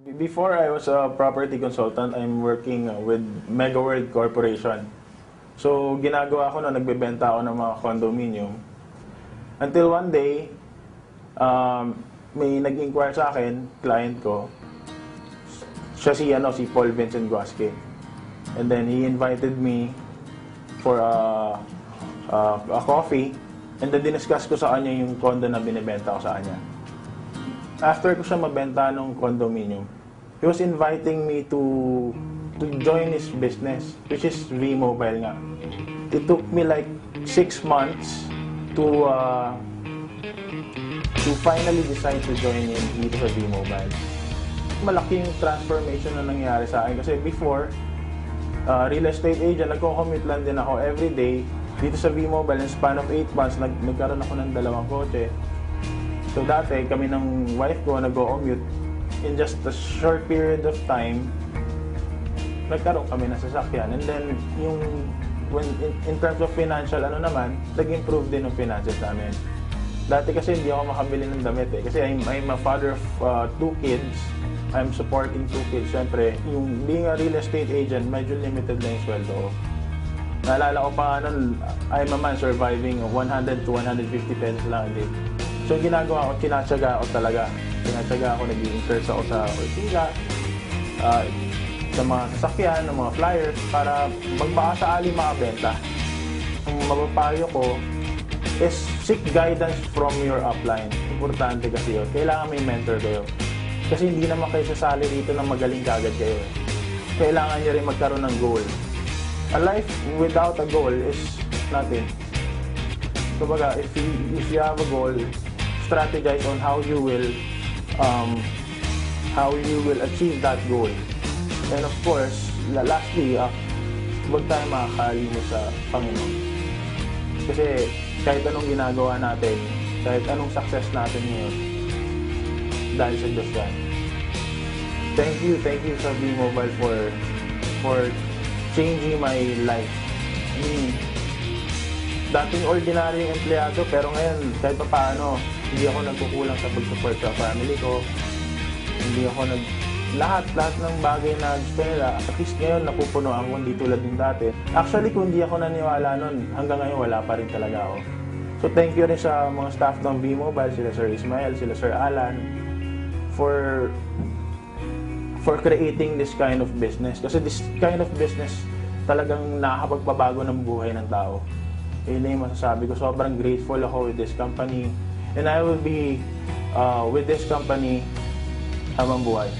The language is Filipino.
Before I was a property consultant, I'm working with MegaWorld Corporation. So, ginagawa ko na nagbebenta ako ng mga condominium. Until one day, may nag-inquire sa akin, client ko. Siya si Paul Vincent Guasque. And then he invited me for a coffee. And then diniscuss ko sa kanya yung condo na binibenta ko sa kanya. After ko siya mabenta ng condominium, he was inviting me to join his business, which is V-Mobile nga. It took me like 6 months to finally decide to join in dito sa V-Mobile. Malaking transformation na nangyari sa akin kasi before, real estate agent, nagko-commute lang din ako every day. Dito sa V-Mobile, in span of 8 months, nagkaroon ako ng 2 kotse. So dati, kami ng wife ko nag-commute. In just a short period of time, nagkaroon kami ng sasakyan. And then, in terms of financial, nag-improve din yung finances namin. Dati kasi hindi ako makabili ng damit eh. Kasi I'm a father of 2 kids. I'm supporting 2 kids. Siyempre, yung being a real estate agent, medyo limited na yung sweldo ko. Naalala ko pa nun, I'm a man surviving 100 to 150 pesos lang a day. So, ginagawa ko, tinatsaga ako talaga. Tinatsaga ako, nag-i-incur ako sa ortila, sa mga sasakyan, ng mga flyers, para magbaka sakali makabenta. Ang mapapayo ko is seek guidance from your upline. Importante kasi yun. Kailangan may mentor kayo. Kasi hindi naman kayo sasali dito na magaling kagad kayo. Kailangan nyo rin magkaroon ng goal. A life without a goal is nothing. Kumbaga, if you have a goal, strategize on how you will achieve that goal. And of course, lastly, huwag tayo makakalimot sa Panginoon. Kasi kahit anong ginagawa natin, kahit anong success natin ngayon, dahil sa Diyos yan. Thank you sa V-Mobile for changing my life. I mean, dating ordinaryong empleyado, pero ngayon, kahit pa paano, hindi ako nagkukulang sa pag-support sa family ko. Hindi ako lahat ng bagay na gusto nila, at least ngayon napupunoan ko, hindi tulad ng dati. Actually, kung hindi ako naniwala nun, hanggang ngayon wala pa rin talaga ako. So thank you rin sa mga staff ng V-Mobile, sila Sir Ismael, sila Sir Alan, for creating this kind of business. Kasi this kind of business talagang nakakapagpabago ng buhay ng tao. Yun na yung masasabi ko. Sobrang grateful ako with this company. And I will be with this company habang buhay.